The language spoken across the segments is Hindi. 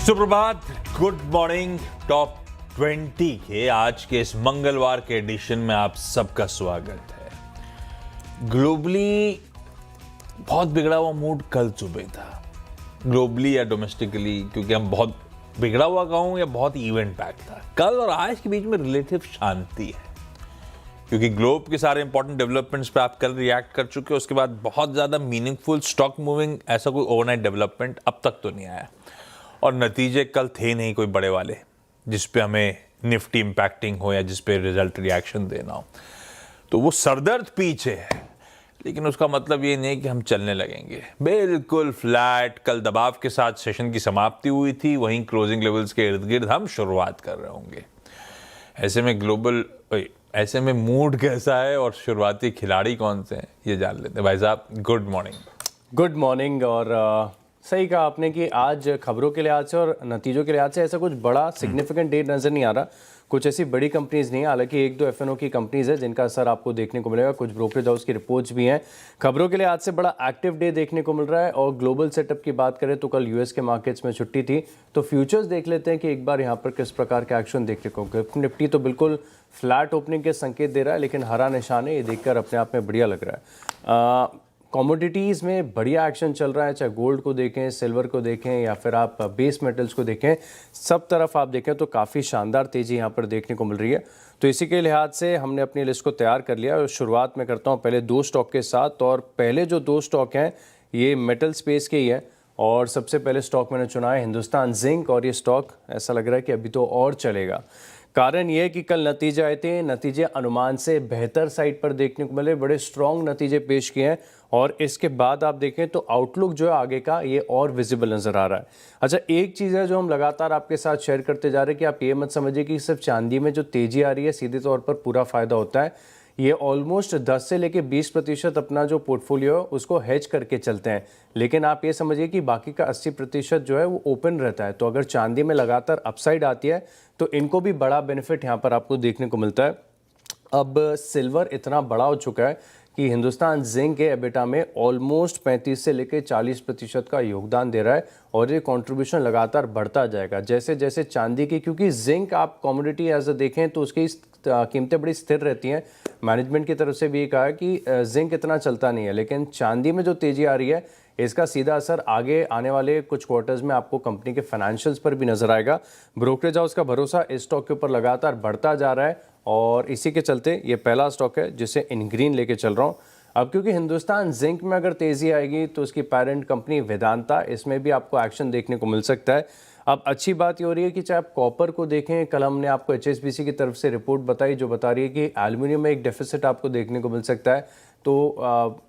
सुप्रभात, गुड मॉर्निंग। टॉप 20 के आज के इस मंगलवार के एडिशन में आप सबका स्वागत है। ग्लोबली बहुत बिगड़ा हुआ मूड कल सुबह था, ग्लोबली या डोमेस्टिकली, क्योंकि हम बहुत बिगड़ा हुआ कहूं या बहुत इवेंट पैक था। कल और आज के बीच में रिलेटिव शांति है, क्योंकि ग्लोब के सारे इंपॉर्टेंट डेवलपमेंट्स पे आप कल रिएक्ट कर चुके हो। उसके बाद बहुत ज़्यादा मीनिंगफुल स्टॉक मूविंग, ऐसा कोई ओवरनाइट डेवलपमेंट अब तक तो नहीं आया, और नतीजे कल थे नहीं कोई बड़े वाले जिस पे हमें निफ्टी इम्पैक्टिंग हो या जिस पे रिजल्ट रिएक्शन देना हो। तो वो सरदर्द पीछे है, लेकिन उसका मतलब ये नहीं कि हम चलने लगेंगे। बिल्कुल फ्लैट कल दबाव के साथ सेशन की समाप्ति हुई थी, वहीं क्लोजिंग लेवल्स के इर्द गिर्द हम शुरुआत कर रहे होंगे। ऐसे में मूड कैसा है और शुरुआती खिलाड़ी कौन से हैं ये जान लेते हैं। भाई साहब, गुड मॉर्निंग। Good morning. और सही कहा आपने कि आज खबरों के लिहाज से और नतीजों के लिहाज से ऐसा कुछ बड़ा सिग्निफिकेंट डेट नज़र नहीं आ रहा। कुछ ऐसी बड़ी कंपनीज नहीं है, हालांकि एक दो एफएनओ की कंपनीज है जिनका असर आपको देखने को मिलेगा। कुछ ब्रोकरेज हाउस की रिपोर्ट्स भी हैं। खबरों के लिहाज से बड़ा एक्टिव डे देखने को मिल रहा है। और ग्लोबल सेटअप की बात करें तो कल यूएस के मार्केट्स में छुट्टी थी, तो फ्यूचर्स देख लेते हैं कि एक बार यहाँ पर किस प्रकार के एक्शन देखने को। निफ्टी तो बिल्कुल फ्लैट ओपनिंग के संकेत दे रहा है, लेकिन हरा निशान है, ये देखकर अपने आप में बढ़िया लग रहा है। कमोडिटीज़ में बढ़िया एक्शन चल रहा है, चाहे गोल्ड को देखें, सिल्वर को देखें या फिर आप बेस मेटल्स को देखें, सब तरफ आप देखें तो काफ़ी शानदार तेज़ी यहाँ पर देखने को मिल रही है। तो इसी के लिहाज से हमने अपनी लिस्ट को तैयार कर लिया और शुरुआत में करता हूँ पहले दो स्टॉक के साथ। और पहले जो दो स्टॉक हैं ये मेटल स्पेस के ही हैं, और सबसे पहले स्टॉक मैंने चुना है हिंदुस्तान जिंक। और ये स्टॉक ऐसा लग रहा है कि अभी तो और चलेगा। कारण ये है कि कल नतीजे आए थे, नतीजे अनुमान से बेहतर साइड पर देखने को मिले, बड़े स्ट्रॉन्ग नतीजे पेश किए हैं। और इसके बाद आप देखें तो आउटलुक जो है आगे का ये और विजिबल नज़र आ रहा है। अच्छा, एक चीज़ है जो हम लगातार आपके साथ शेयर करते जा रहे हैं कि आप ये मत समझिए कि सिर्फ चांदी में जो तेज़ी आ रही है सीधे तौर पर पूरा फ़ायदा होता है। ये ऑलमोस्ट 10 से लेके 20% अपना जो पोर्टफोलियो है उसको हेज करके चलते हैं, लेकिन आप ये समझिए कि बाकी का 80% जो है वो ओपन रहता है। तो अगर चांदी में लगातार अपसाइड आती है तो इनको भी बड़ा बेनिफिट यहाँ पर आपको देखने को मिलता है। अब सिल्वर इतना बड़ा हो चुका है कि हिंदुस्तान जिंक के एबिटा में ऑलमोस्ट 35 से लेकर 40% का योगदान दे रहा है, और ये कंट्रीब्यूशन लगातार बढ़ता जाएगा जैसे जैसे चांदी की, क्योंकि जिंक आप कमोडिटी एज अ देखें तो उसकी कीमतें बड़ी स्थिर रहती हैं। मैनेजमेंट की तरफ से भी ये कहा है कि जिंक इतना चलता नहीं है, लेकिन चांदी में जो तेज़ी आ रही है इसका सीधा असर आगे आने वाले कुछ क्वार्टर्स में आपको कंपनी के फाइनेंशियल्स पर भी नजर आएगा। ब्रोकरेज हाउस का भरोसा इस स्टॉक के ऊपर लगातार बढ़ता जा रहा है, और इसी के चलते ये पहला स्टॉक है जिसे इन ग्रीन लेके चल रहा हूँ। अब क्योंकि हिंदुस्तान जिंक में अगर तेज़ी आएगी तो उसकी पेरेंट कंपनी वेदांता, इसमें भी आपको एक्शन देखने को मिल सकता है। अब अच्छी बात ये हो रही है कि चाहे आप कॉपर को देखें, कल हमने आपको एचएसबीसी की तरफ से रिपोर्ट बताई जो बता रही है कि एल्युमिनियम में एक डेफिसिट आपको देखने को मिल सकता है। तो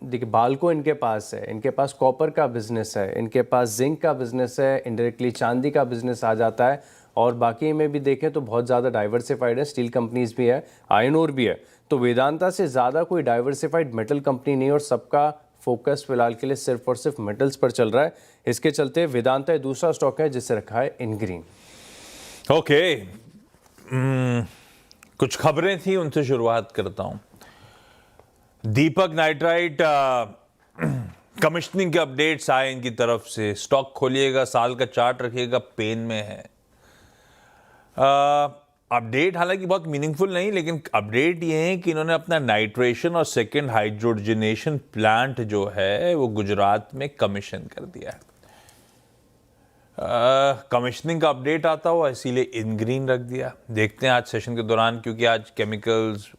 देखिए, बाल्को इनके पास है, इनके पास कॉपर का बिजनेस है, इनके पास जिंक का बिजनेस है, इनडायरेक्टली चांदी का बिजनेस आ जाता है, और बाकी में भी देखें तो बहुत ज़्यादा डाइवर्सिफाइड है। स्टील कंपनीज भी है, आयरन ओर भी है। तो वेदांता से ज़्यादा कोई डाइवर्सिफाइड मेटल कंपनी नहीं, और सबका फोकस फिलहाल के लिए सिर्फ और सिर्फ मेटल्स पर चल रहा है। इसके चलते वेदांता दूसरा स्टॉक है जिसे रखा है इन ग्रीन। ओके, कुछ खबरें थी, उनसे शुरुआत करता हूं। दीपक नाइट्राइट कमिश्निंग के अपडेट्स आए इनकी तरफ से। स्टॉक खोलिएगा, साल का चार्ट रखिएगा, पेन में है। अपडेट हालांकि बहुत मीनिंगफुल नहीं, लेकिन अपडेट ये है कि इन्होंने अपना नाइट्रेशन और सेकेंड हाइड्रोजनेशन प्लांट जो है वो गुजरात में कमीशन कर दिया है। कमिश्निंग का अपडेट आता हुआ, इसीलिए इन ग्रीन रख दिया। देखते हैं आज सेशन के दौरान, क्योंकि आज केमिकल्स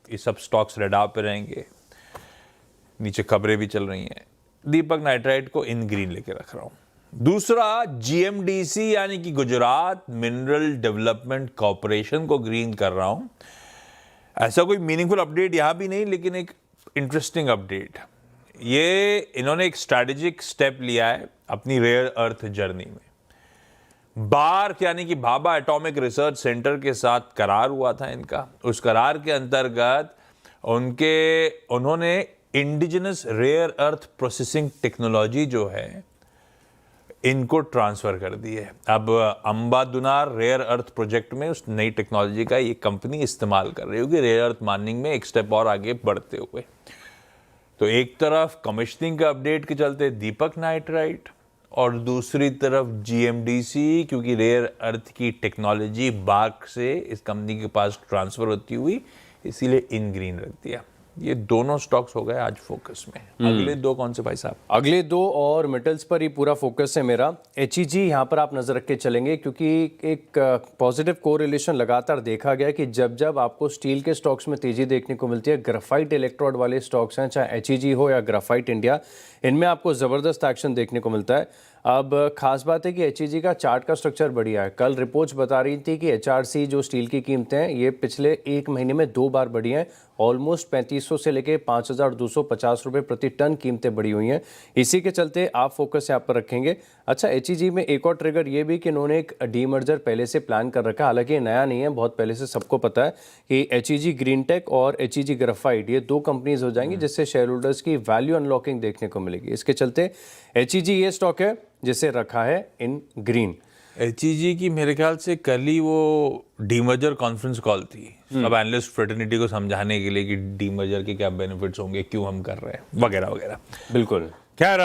ये सब स्टॉक्स रेडार पे रहेंगे, नीचे खबरें भी चल रही हैं। दीपक नाइट्राइट को इन ग्रीन लेके रख रहा हूं। दूसरा, जीएमडीसी यानी कि गुजरात मिनरल डेवलपमेंट कॉरपोरेशन को ग्रीन कर रहा हूं। ऐसा कोई मीनिंगफुल अपडेट यहां भी नहीं, लेकिन एक इंटरेस्टिंग अपडेट। ये इन्होंने एक स्ट्रैटेजिक स्टेप लिया है अपनी रेयर अर्थ जर्नी में। बार्क यानी कि भाभा एटॉमिक रिसर्च सेंटर के साथ करार हुआ था इनका। उस करार के अंतर्गत उन्होंने indigenous rare earth processing technology जो है इनको ट्रांसफर कर दी है। अब अंबादुनार रेयर अर्थ प्रोजेक्ट में उस नई टेक्नोलॉजी का ये कंपनी इस्तेमाल कर रही होगी रेयर अर्थ माइनिंग में एक स्टेप और आगे बढ़ते हुए। तो एक तरफ कमिश्निंग के अपडेट के चलते दीपक नाइट्राइट, और दूसरी तरफ जीएमडीसी, क्योंकि रेयर अर्थ की टेक्नोलॉजी बार्क से इस कंपनी के पास ट्रांसफर होती हुई, इसीलिए इन ग्रीन रख दिया। ये दोनों स्टॉक्स हो गए आज फोकस में। अगले दो कौन से भाई साहब? अगले दो और मेटल्स पर ही पूरा फोकस है मेरा। एचईजी यहाँ पर आप नजर रख के चलेंगे, क्योंकि एक पॉजिटिव कोरिलेशन लगातार देखा गया कि जब जब आपको स्टील के स्टॉक्स में तेजी देखने को मिलती है, ग्राफाइट इलेक्ट्रोड वाले स्टॉक्स हैं, चाहे एचईजी हो या ग्राफाइट इंडिया, इनमें आपको ज़बरदस्त एक्शन देखने को मिलता है। अब खास बात है कि एचईजी का चार्ट का स्ट्रक्चर बढ़िया है। कल रिपोर्ट्स बता रही थी कि एचआरसी जो स्टील की कीमतें हैं, ये पिछले एक महीने में 2 बार बढ़ी हैं। ऑलमोस्ट 3500 से लेके 5250 रुपये प्रति टन कीमतें बढ़ी हुई हैं। इसी के चलते आप फोकस यहाँ पर रखेंगे। अच्छा, एचईजी में एक और ट्रिगर ये भी कि इन्होंने एक डीमर्जर पहले से प्लान कर रखा है। हालांकि ये नया नहीं है, बहुत पहले से सबको पता है कि एचईजी ग्रीनटेक और एचईजी ग्राफाइट, ये 2 कंपनीज हो जाएंगी जिससे शेयर होल्डर्स की वैल्यू अनलॉकिंग देखने को मिलेगी। इसके चलते एचईजी ये स्टॉक है जिसे रखा है इन ग्रीन। एचईजी की मेरे ख्याल से कल ही वो डीमर्जर कॉन्फ्रेंस कॉल थी, सब एनालिस्ट फ्रेटर्निटी को समझाने के लिए कि डीमर्जर के क्या बेनिफिट्स होंगे, क्यों हम कर रहे हैं, वगैरह वगैरह। बिल्कुल। खैर,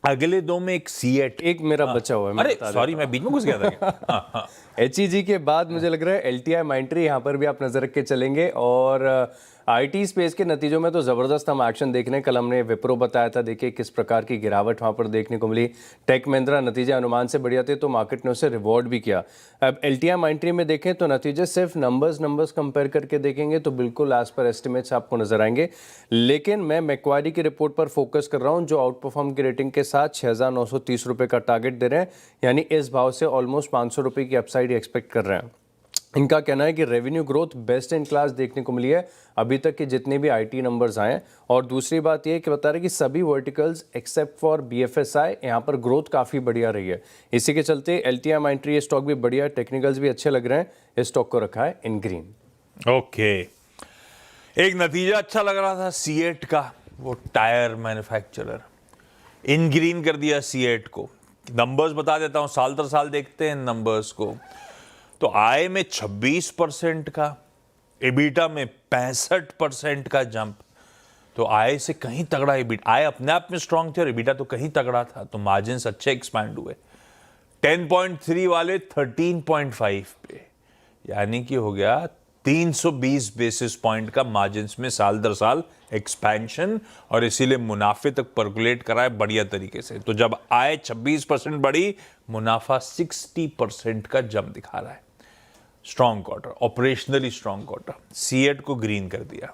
अगले दो में एक सीएट, एक मेरा बचा हुआ है, मैं अरे बता सॉरी, मैं बीच में घुस गया था क्या? हाँ। एचईजी के बाद मुझे लग रहा है एलटीआई माइंट्री, यहाँ पर भी आप नजर रख के चलेंगे। और आईटी स्पेस के नतीजों में तो ज़बरदस्त हम एक्शन देख रहे हैं। कल हमने विप्रो बताया था, देखिए किस प्रकार की गिरावट वहाँ पर देखने को मिली। टेक महिंद्रा नतीजे अनुमान से बढ़िया थे तो मार्केट ने उसे रिवॉर्ड भी किया। अब एलटीआई माइंट्री में देखें तो नतीजे सिर्फ नंबर्स कंपेयर करके देखेंगे तो बिल्कुल एज पर एस्टिमेट्स आपको नजर आएंगे। लेकिन मैं मैक्वारी की रिपोर्ट पर फोकस कर रहा हूँ, जो आउट परफॉर्म की रेटिंग के साथ 6,930 रुपये का टारगेट दे रहे हैं, यानी इस भाव से ऑलमोस्ट 500 रुपये की अपसाइड एक्सपेक्ट कर रहे हैं। इनका कहना है कि revenue growth best in class देखने को मिली है अभी तक के जितने भी आईटी नंबर्स आए हैं। और दूसरी बात यह कि बता रहे कि सभी वर्टिकल्स एक्सेप्ट फॉर बीएफएसआई यहाँ पर ग्रोथ काफ़ी बढ़िया रही है। इसी के चलते एलटीआई माइंट्री ये स्टॉक भी बढ़िया है, टेक्निकल्स भी अच्छे लग रहे हैं। इस स्टॉक को रखा है इन ग्रीन। ओके, एक नतीजा अच्छा लग रहा था सीएट का, वो टायर मैन्युफैक्चरर, इन ग्रीन कर दिया सीएट को। नंबर्स बता देता हूँ, साल दर साल देखते हैं नंबर्स को। तो आय में 26% का, एबिटा में 65% का जंप। तो आय से कहीं तगड़ा एबिटा, आय अपने आप में स्ट्रांग थी और एबिटा तो कहीं तगड़ा था, तो मार्जिन्स अच्छे एक्सपैंड हुए 10.3 वाले 13.5 पे, यानी कि हो गया 320 बेसिस पॉइंट का मार्जिन्स में साल दर साल एक्सपेंशन, और इसीलिए मुनाफे तक पर्कुलेट करा है बढ़िया तरीके से। तो जब आय 26% बढ़ी, मुनाफा 60% का जंप दिखा रहा है। Strong quarter, operationally strong quarter. CEAT को ग्रीन कर दिया।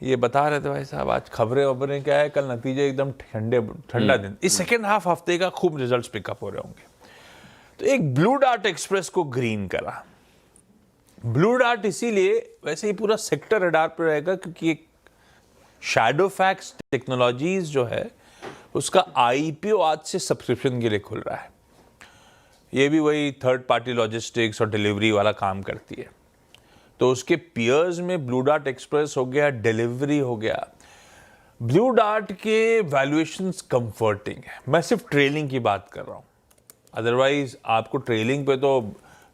ये बता रहे थे भाई साहब, आज खबरें क्या है, कल नतीजे एकदम ठंडा दिन। इस सेकेंड हाफ हफ्ते का खूब रिजल्ट्स पिकअप हो रहे होंगे। तो एक ब्लू डार्ट एक्सप्रेस को ग्रीन करा। ब्लू डार्ट इसीलिए, वैसे ही पूरा सेक्टर रडार पर रहेगा, क्योंकि एक शैडोफैक्स टेक्नोलॉजीज जो है उसका आईपीओ आज से सब्सक्रिप्शन के लिए खुल रहा है। ये भी वही थर्ड पार्टी लॉजिस्टिक्स और डिलीवरी वाला काम करती है। तो उसके पियर्स में ब्लू डार्ट एक्सप्रेस हो गया, डिलीवरी हो गया। ब्लू डार्ट के वैल्यूएशंस कंफर्टिंग है। मैं सिर्फ ट्रेलिंग की बात कर रहा हूँ, अदरवाइज आपको ट्रेलिंग पे तो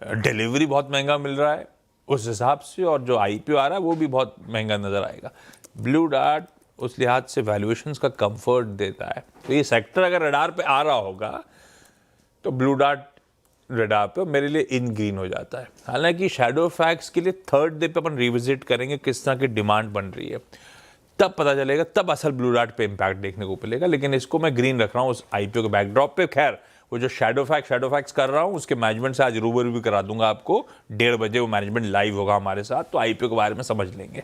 डिलीवरी बहुत महंगा मिल रहा है उस हिसाब से, और जो आईपीओ आ रहा है वो भी बहुत महंगा नजर आएगा। ब्लू डार्ट उस लिहाज से वैल्यूएशंस का कंफर्ट देता है। तो ये सेक्टर अगर रडार पे आ रहा होगा तो ब्लू डार्ट रडार पे मेरे लिए इन ग्रीन हो जाता है। हालांकि शैडो फैक्ट्स के लिए थर्ड डे पे अपन रिविजिट करेंगे किस तरह की डिमांड बन रही है, तब पता चलेगा, तब असल ब्लू डार्ट पे इंपैक्ट देखने को मिलेगा। लेकिन इसको मैं ग्रीन रख रहा हूँ उस आईपीओ के बैकड्रॉप पे। खैर, वो जो शैडो फैक्ट्स कर रहा हूँ उसके मैनेजमेंट से आज रूबरू भी करा दूंगा आपको। 1:30 बजे वो मैनेजमेंट लाइव होगा हमारे साथ, तो आईपीओ के बारे में समझ लेंगे।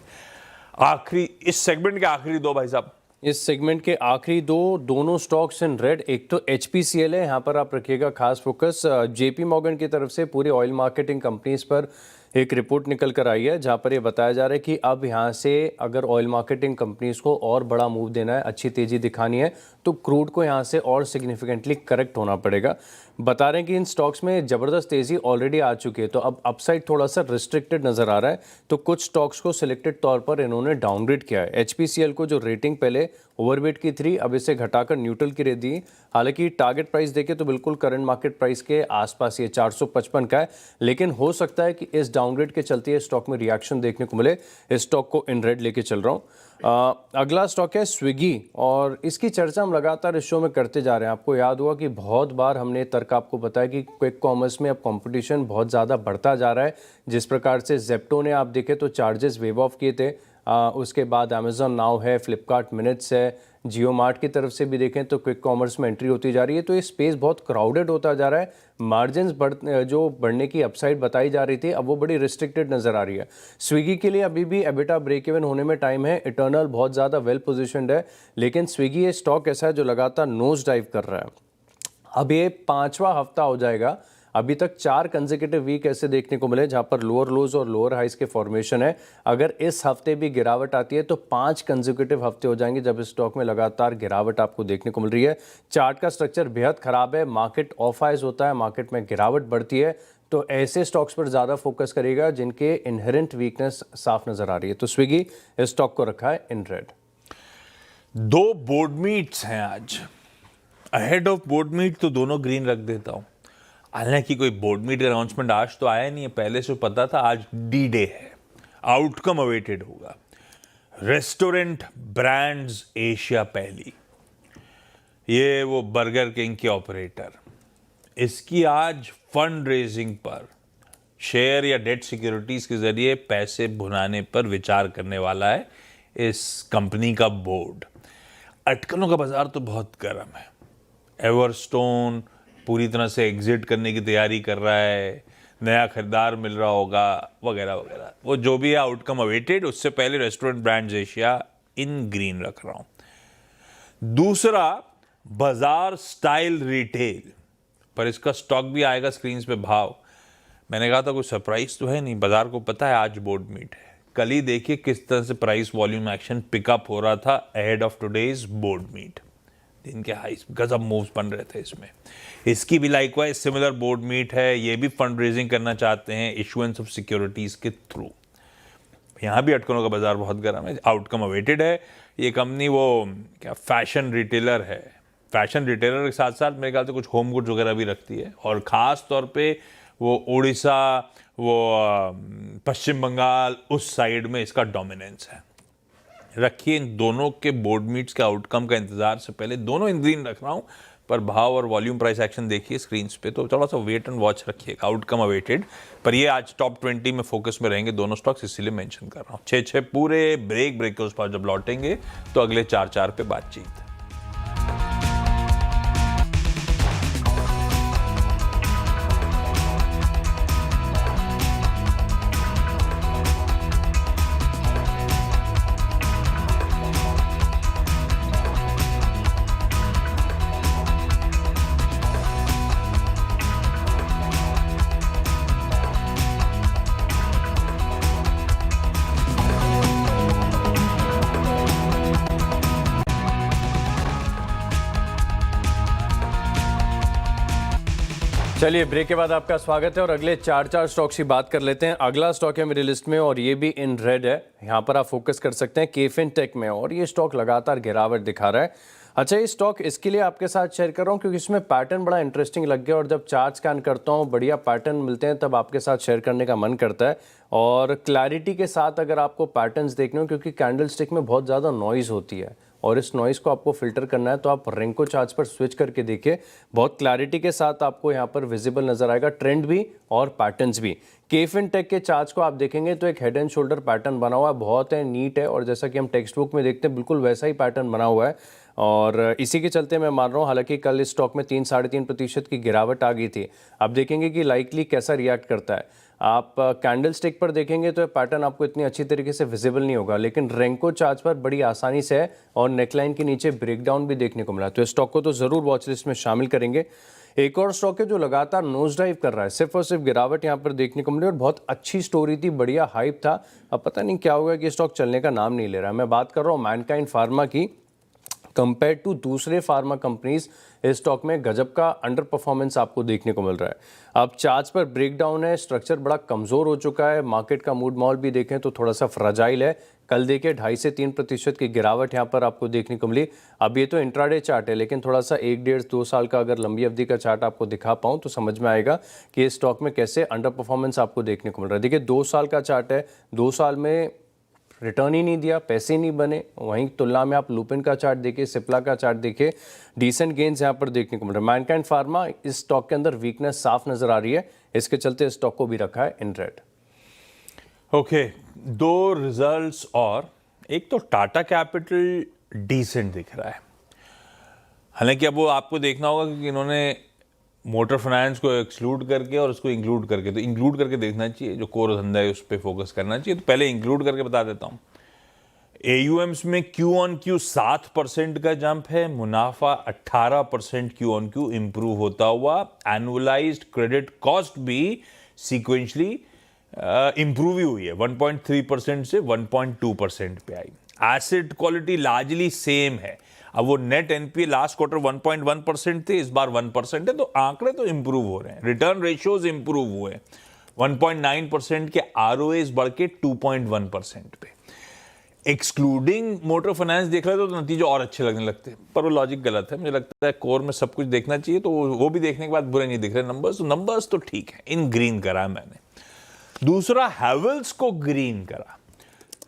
आखिरी, इस सेगमेंट के आखिरी दो भाई साहब, इस सेगमेंट के आखिरी दोनों स्टॉक्स इन रेड। एक तो एचपीसीएल है, यहाँ पर आप रखिएगा खास फोकस। जेपी मॉर्गन की तरफ से पूरी ऑयल मार्केटिंग कंपनीज पर एक रिपोर्ट निकल कर आई है, जहाँ पर ये बताया जा रहा है कि अब यहाँ से अगर ऑयल मार्केटिंग कंपनीज को और बड़ा मूव देना है, अच्छी तेज़ी दिखानी है, तो क्रूड को यहाँ से और सिग्निफिकेंटली करेक्ट होना पड़ेगा। बता रहे हैं कि इन स्टॉक्स में ज़बरदस्त तेज़ी ऑलरेडी आ चुकी है, तो अब अपसाइड थोड़ा सा रिस्ट्रिक्टेड नज़र आ रहा है। तो कुछ स्टॉक्स को सिलेक्टेड तौर पर इन्होंने डाउनग्रेड किया है। एचपीसीएल को जो रेटिंग पहले ओवरवेट की थी, अब इसे घटाकर न्यूट्रल की रेट दी। हालांकि टारगेट प्राइस देखे तो बिल्कुल करंट मार्केट प्राइस के आसपास ये 455 का है, लेकिन हो सकता है कि इस डाउनग्रेड के चलते ये स्टॉक में रिएक्शन देखने को मिले, इस स्टॉक को इन रेड लेके चल रहा हूँ। अगला स्टॉक है स्विगी, और इसकी चर्चा हम लगातार इस शो में करते जा रहे हैं। आपको याद होगा कि बहुत बार हमने तर्क आपको बताया कि क्विक कॉमर्स में अब कंपटीशन बहुत ज़्यादा बढ़ता जा रहा है। जिस प्रकार से जेप्टो ने आप देखें तो चार्जेस वेव ऑफ किए थे, उसके बाद अमेजॉन नाउ है, फ्लिपकार्ट मिनट्स है, जियो मार्ट की तरफ से भी देखें तो क्विक कॉमर्स में एंट्री होती जा रही है। तो ये स्पेस बहुत क्राउडेड होता जा रहा है। मार्जिन्स जो बढ़ने की अपसाइड बताई जा रही थी, अब वो बड़ी रिस्ट्रिक्टेड नज़र आ रही है। स्विगी के लिए अभी भी एबिटा ब्रेक इवन होने में टाइम है। इटर्नल बहुत ज़्यादा वेल पोजिशनड है, लेकिन स्विगी ये स्टॉक ऐसा है जो लगातार नोज डाइव कर रहा है। अब ये 5वां हफ्ता हो जाएगा, अभी तक 4 कंसेक्यूटिव वीक ऐसे देखने को मिले जहां पर लोअर लोज और लोअर हाइस के फॉर्मेशन है। अगर इस हफ्ते भी गिरावट आती है तो 5 कंसेक्यूटिव हफ्ते हो जाएंगे जब इस स्टॉक में लगातार गिरावट आपको देखने को मिल रही है। चार्ट का स्ट्रक्चर बेहद खराब है, मार्केट ऑफ हाइज होता है, मार्केट में गिरावट बढ़ती है, तो ऐसे स्टॉक्स पर ज़्यादा फोकस करेगा जिनके इनहेरेंट वीकनेस साफ नज़र आ रही है। तो स्विगी इस स्टॉक को रखा है इन रेड। 2 बोर्ड मीट्स हैं आज, अहेड ऑफ बोर्ड मीट तो दोनों ग्रीन रख देता हूं। हालांकि कोई बोर्ड मीट अनाउंसमेंट आज तो आया नहीं है, पहले से पता था आज डी डे है, आउटकम अवेटेड होगा। रेस्टोरेंट ब्रांड्स एशिया पहली, ये वो बर्गर किंग के ऑपरेटर, इसकी आज फंड रेजिंग पर शेयर या डेट सिक्योरिटीज के जरिए पैसे भुनाने पर विचार करने वाला है इस कंपनी का बोर्ड। अटकलों का बाजार तो बहुत गर्म है। एवरस्टोन पूरी तरह से एग्जिट करने की तैयारी कर रहा है, नया खरीदार मिल रहा होगा, वगैरह वगैरह। वो जो भी है आउटकम अवेटेड। उससे पहले रेस्टोरेंट ब्रांड्स एशिया इन ग्रीन रख रहा हूं। दूसरा बाजार स्टाइल रिटेल, पर इसका स्टॉक भी आएगा स्क्रीन पे भाव। मैंने कहा था कुछ सरप्राइज तो है नहीं, बाजार को पता है आज बोर्ड मीट है। कल ही देखिए किस तरह से प्राइस वॉल्यूम एक्शन पिकअप हो रहा था ahead of today's board meet. दिन के हाई गजब मूव्स बन रहे थे इसमें। इसकी भी लाइकवाइज सिमिलर बोर्ड मीट है, ये भी फंड रेजिंग करना चाहते हैं इशुएंस ऑफ सिक्योरिटीज के थ्रू। यहाँ भी अटकलों का बाजार बहुत गर्म है, आउटकम अवेटेड है। ये कंपनी वो क्या फैशन रिटेलर है, फैशन रिटेलर के साथ साथ मेरे ख्याल से कुछ होम गुड्स वगैरह भी रखती है, और ख़ास तौर पे वो उड़ीसा, वो पश्चिम बंगाल, उस साइड में इसका डोमिनेंस है। रखिए इन दोनों के बोर्ड मीट्स के आउटकम का इंतजार से पहले दोनों इन ग्रीन रख रहा हूँ, पर भाव और वॉल्यूम प्राइस एक्शन देखिए स्क्रीन पे, तो थोड़ा सा वेट एंड वॉच रखिएगा। आउटकम अवेटेड, पर ये आज टॉप 20 में फोकस में रहेंगे दोनों स्टॉक्स, इसीलिए मेंशन कर रहा हूँ। 6 पूरे ब्रेक के उस पर जब लौटेंगे तो अगले 4 पे बातचीत। चलिए ब्रेक के बाद आपका स्वागत है और अगले 4 स्टॉक्स की बात कर लेते हैं। अगला स्टॉक है मेरी लिस्ट में और ये भी इन रेड है। यहाँ पर आप फोकस कर सकते हैं केफिन टेक में, और ये स्टॉक लगातार गिरावट दिखा रहा है। अच्छा, ये स्टॉक इसके लिए आपके साथ शेयर कर रहा हूँ क्योंकि इसमें पैटर्न बड़ा इंटरेस्टिंग लग गया, और जब चार्ट स्कैन करता हूँ बढ़िया पैटर्न मिलते हैं तब आपके साथ शेयर करने का मन करता है। और क्लैरिटी के साथ अगर आपको पैटर्न्स देखने हो, क्योंकि कैंडल स्टिक में बहुत ज़्यादा नॉइज़ होती है और इस नॉइज़ को आपको फिल्टर करना है, तो आप रेंको चार्ट्स पर स्विच करके देखिए, बहुत क्लैरिटी के साथ आपको यहाँ पर विजिबल नजर आएगा, ट्रेंड भी और पैटर्न्स भी। केफिन टेक के चार्ट्स को आप देखेंगे तो एक हेड एंड शोल्डर पैटर्न बना हुआ है, बहुत है, नीट है, और जैसा कि हम टेक्स्ट बुक में देखते हैं बिल्कुल वैसा ही पैटर्न बना हुआ है। और इसी के चलते मैं मान रहा हूँ, हालांकि कल इस स्टॉक में 3-3.5% की गिरावट आ गई थी। अब देखेंगे कि लाइकली कैसा रिएक्ट करता है। आप कैंडल स्टिक पर देखेंगे तो पैटर्न आपको इतनी अच्छी तरीके से विजिबल नहीं होगा, लेकिन रेंको चार्ट पर बड़ी आसानी से है और नेकलाइन के नीचे ब्रेकडाउन भी देखने को मिला। तो इस स्टॉक को तो ज़रूर वॉच लिस्ट में शामिल करेंगे। एक और स्टॉक है जो लगातार नोज डाइव कर रहा है, सिर्फ और सिर्फ गिरावट यहाँ पर देखने को मिली, और बहुत अच्छी स्टोरी थी, बढ़िया हाइप था। अब पता नहीं क्या होगा कि स्टॉक चलने का नाम नहीं ले रहा है। मैं बात कर रहा हूँ मैनकाइंड फार्मा की। कंपेयर टू दूसरे फार्मा कंपनीज इस स्टॉक में गजब का अंडर परफॉर्मेंस आपको देखने को मिल रहा है। अब चार्ट्स पर ब्रेकडाउन है, स्ट्रक्चर बड़ा कमज़ोर हो चुका है, मार्केट का मूड माहौल भी देखें तो थोड़ा सा फ्रजाइल है। कल देखिए 2.5 से 3% की गिरावट यहाँ पर आपको देखने को मिली। अब ये तो इंट्राडे चार्ट है, लेकिन थोड़ा सा 1 डेढ़ 2 साल का अगर लंबी अवधि का चार्ट आपको दिखा पाऊँ तो समझ में आएगा कि इस स्टॉक में कैसे अंडर परफॉर्मेंस आपको देखने को मिल रहा है। देखिए 2 साल का चार्ट है, 2 साल में रिटर्न ही नहीं दिया, पैसे नहीं बने। वहीं तुलना में आप लुपिन का चार्ट देखिए, सिप्ला का चार्ट देखिए, डिसेंट गेन्स यहाँ पर देखने को मिल रहा है। मैनकाइंड फार्मा, इस स्टॉक के अंदर वीकनेस साफ नजर आ रही है, इसके चलते इस स्टॉक को भी रखा है इन रेड। ओके, 2 रिजल्ट्स और एक तो टाटा कैपिटल डिसेंट दिख रहा है। हालांकि अब वो आपको देखना होगा कि इन्होंने मोटर फाइनेंस को एक्सक्लूड करके और उसको इंक्लूड करके, तो इंक्लूड करके देखना चाहिए, जो कोर धंधा है उस पर फोकस करना चाहिए। तो पहले इंक्लूड करके बता देता हूँ। AUMs में Q on Q 7% का जंप है, मुनाफा 18% Q on Q इंप्रूव होता हुआ, एनुअलाइज्ड क्रेडिट कॉस्ट भी सीक्वेंशली इंप्रूव ही हुई है, 1.3% से 1.2% पे आई। एसेट क्वालिटी लार्जली सेम है। अब वो नेट एनपीए लास्ट क्वार्टर 1.1% थे, इस बार 1% है, तो आंकड़े तो इंप्रूव हो रहे हैं। रिटर्न रेशियोज इंप्रूव हुए, 1.9% के ROAs बढ़ के 2.1% पे। एक्सक्लूडिंग मोटर फाइनेंस देख रहे तो नतीजे और अच्छे लगने लगते हैं, पर वो लॉजिक गलत है। मुझे लगता है कोर में सब कुछ देखना चाहिए, तो वो भी देखने के बाद बुरे नहीं दिख रहे नंबर्स। तो नंबर्स तो ठीक है, इन ग्रीन करा मैंने। दूसरा, हैवेल्स को ग्रीन करा।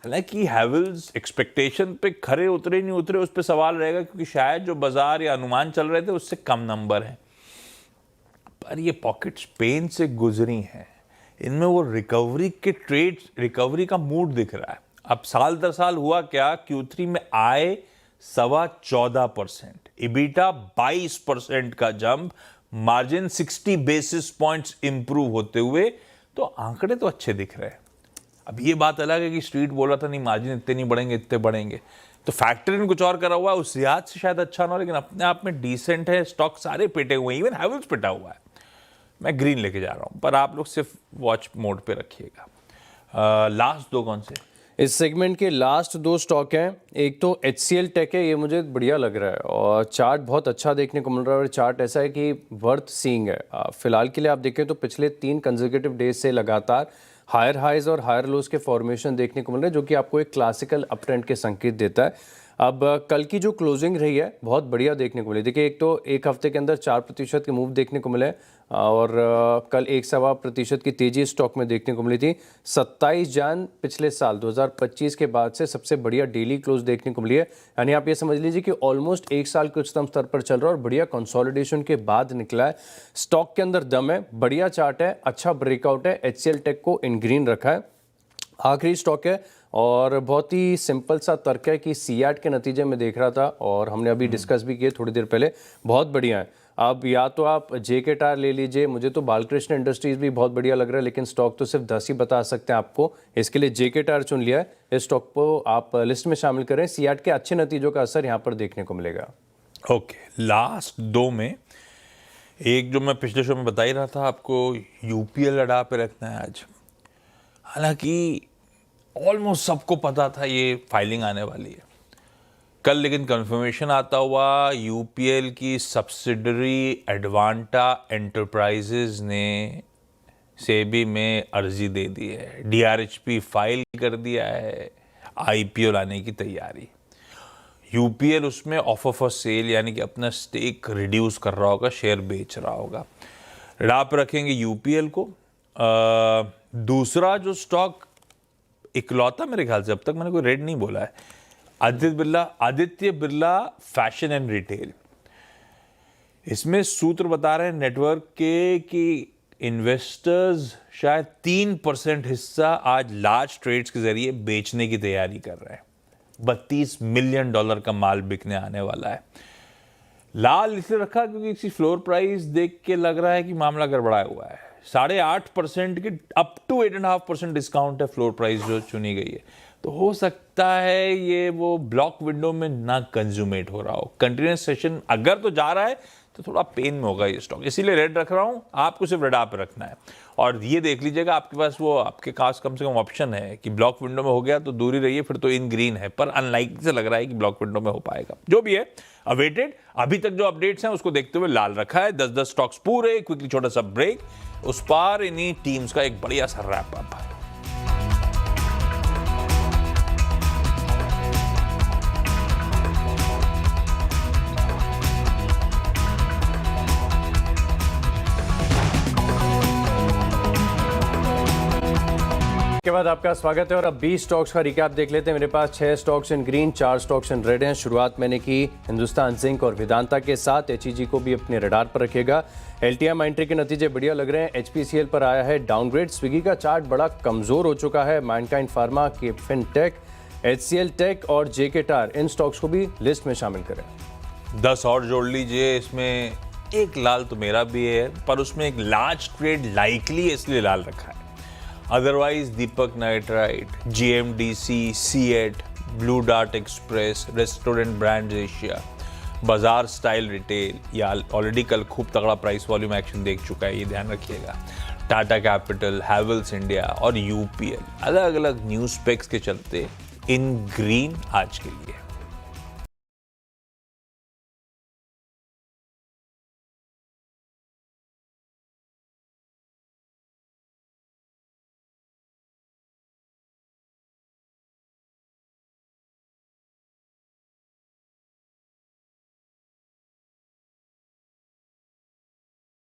हालांकि हैवेल्स एक्सपेक्टेशन पे खरे उतरे नहीं उतरे, उस पर सवाल रहेगा, क्योंकि शायद जो बाजार या अनुमान चल रहे थे उससे कम नंबर है। पर ये पॉकेट्स पेन से गुजरी हैं, इनमें वो रिकवरी का मूड दिख रहा है। अब साल दर साल हुआ क्या, Q3 में आए 14%, EBITDA 22% का jump, margin 60 basis points improve होते हुए, तो आंकड़े तो अच्छे दिख रहे हैं। अब ये बात अलग है कि स्ट्रीट बोला था नहीं मार्जिन इतने नहीं बढ़ेंगे, इतने बढ़ेंगे, तो फैक्ट्री इन कुछ और करा हुआ है, उस लिहाज से शायद अच्छा ना हो, लेकिन अपने आप में डिसेंट है। स्टॉक सारे पिटे हुए हैं, इवन हैवेल्स पिटा हुआ है। मैं ग्रीन लेके जा रहा हूं, पर आप लोग सिर्फ वॉच मोड पे रखिएगा। लास्ट 2 कौन से? इस सेगमेंट के लास्ट 2 स्टॉक हैं। एक तो HCL टेक है, ये मुझे बढ़िया लग रहा है और चार्ट बहुत अच्छा देखने को मिल रहा है, और चार्ट ऐसा है कि वर्थ सीइंग है। फिलहाल के लिए आप देखें तो पिछले 3 कंसेक्यूटिव डेज से लगातार हायर हाइज और हायर लोज के फॉर्मेशन देखने को मिल रहे हैं, जो कि आपको एक क्लासिकल अप ट्रेंड के संकेत देता है। अब कल की जो क्लोजिंग रही है बहुत बढ़िया देखने को मिली। देखिए एक तो एक हफ्ते के अंदर 4% के मूव देखने को मिले, और कल 1.25% की तेजी स्टॉक में देखने को मिली थी। 27 जन पिछले साल 2025 के बाद से सबसे बढ़िया डेली क्लोज देखने को मिली है। यानी आप ये समझ लीजिए कि ऑलमोस्ट 1 साल के उच्चतम स्तर पर चल रहा है और बढ़िया कंसोलिडेशन के बाद निकला है। स्टॉक के अंदर दम है, बढ़िया चार्ट है, अच्छा ब्रेकआउट है। HCL टेक को इन ग्रीन रखा है। आखिरी स्टॉक है और बहुत ही सिंपल सा तर्क है कि सीएट के नतीजे में देख रहा था, और हमने अभी डिस्कस भी किए थोड़ी देर पहले, बहुत बढ़िया है। अब या तो आप जेके टायर ले लीजिए, मुझे तो बालकृष्ण इंडस्ट्रीज भी बहुत बढ़िया लग रहा है, लेकिन स्टॉक तो सिर्फ 10 ही बता सकते हैं आपको, इसके लिए जेके टायर चुन लिया है। इस स्टॉक को आप लिस्ट में शामिल करें, सीएट के अच्छे नतीजों का असर यहाँ पर देखने को मिलेगा। ओके, लास्ट 2 में एक जो मैं पिछले शो में बता ही रहा था आपको, यूपीएल अड़ा पे रखना है आज। हालांकि ऑलमोस्ट सबको पता था ये फाइलिंग आने वाली है कल, लेकिन कंफर्मेशन आता हुआ यूपीएल की सब्सिडरी एडवांटा एंटरप्राइजेज ने सेबी में अर्जी दे दी है, DRHP फाइल कर दिया है, IPO लाने की तैयारी। यूपीएल उसमें ऑफर फॉर सेल यानी कि अपना स्टेक रिड्यूस कर रहा होगा, शेयर बेच रहा होगा। राप रखेंगे यूपीएल को। दूसरा जो स्टॉक इकलौता मेरे ख्याल से, अब तक मैंने कोई रेड नहीं बोला है, Aditya Birla fashion and retail. इसमें सूत्र बता रहे हैं नेटवर्क के कि इन्वेस्टर्स शायद 3% हिस्सा आज लार्ज ट्रेड्स के जरिए बेचने की तैयारी कर रहे हैं। $32 मिलियन का माल बिकने आने वाला है। लाल इसलिए रखा क्योंकि इसकी फ्लोर प्राइस देख के लग रहा है कि मामला गड़बड़ाया हुआ है। 8.5% की अप टू 8.5% डिस्काउंट है फ्लोर प्राइस जो चुनी गई है, तो हो सकता है ये वो ब्लॉक विंडो में ना कंज्यूमेट हो रहा हो। कंटिन्यूस सेशन अगर तो जा रहा है तो थोड़ा पेन में होगा ये स्टॉक, इसीलिए रेड रख रहा हूं। आपको सिर्फ रेड पे रखना है, और ये देख लीजिएगा आपके पास वो आपके पास कम से कम ऑप्शन है कि ब्लॉक विंडो में हो गया तो दूरी रहिए, फिर तो इन ग्रीन है, पर अनलाइकली से लग रहा है कि ब्लॉक विंडो में हो पाएगा। जो भी है अवेटेड, अभी तक जो अपडेट्स हैं उसको देखते हुए लाल रखा है। 10-10 स्टॉक्स पूरे, क्विकली छोटा सा ब्रेक, उस पार इन्हीं टीम्स का एक बढ़िया सा रैप अप है। के बाद आपका स्वागत है और अब 20 स्टॉक्स का रिकैप देख लेते हैं। मेरे पास 6 stocks in green, 4 stocks in red हैं। शुरुआत मैंने की हिंदुस्तान जिंक और वेदांता के साथ। एचईजी को भी अपने रडार पर रखिएगा। एलटीआई माइंट्री के नतीजे बढ़िया लग रहे हैं। एचपीसीएल पर आया है डाउनग्रेड। स्विगी का चार्ट बड़ा कमजोर हो चुका है। Mankind Pharma, KFin Tech, HCL Tech और जेके टायर, इन स्टॉक्स को भी लिस्ट में शामिल करें। 10 और जोड़ लीजिए। इसमें एक लाल तो मेरा भी है, पर उसमें एक लार्ज ट्रेड लाइकली है इसलिए लाल रखा है। Otherwise Deepak Nitrite, GMDC, CEAT, Blue Dart Express, Restaurant Brands Asia, Baazar Style Retail, या ऑलरेडी कल खूब तगड़ा प्राइस वॉल्यूम एक्शन देख चुका है, ये ध्यान रखिएगा। टाटा कैपिटल, हैवेल्स इंडिया और यूपीएल अलग अलग न्यूज स्पेक्स के चलते इन ग्रीन आज के लिए।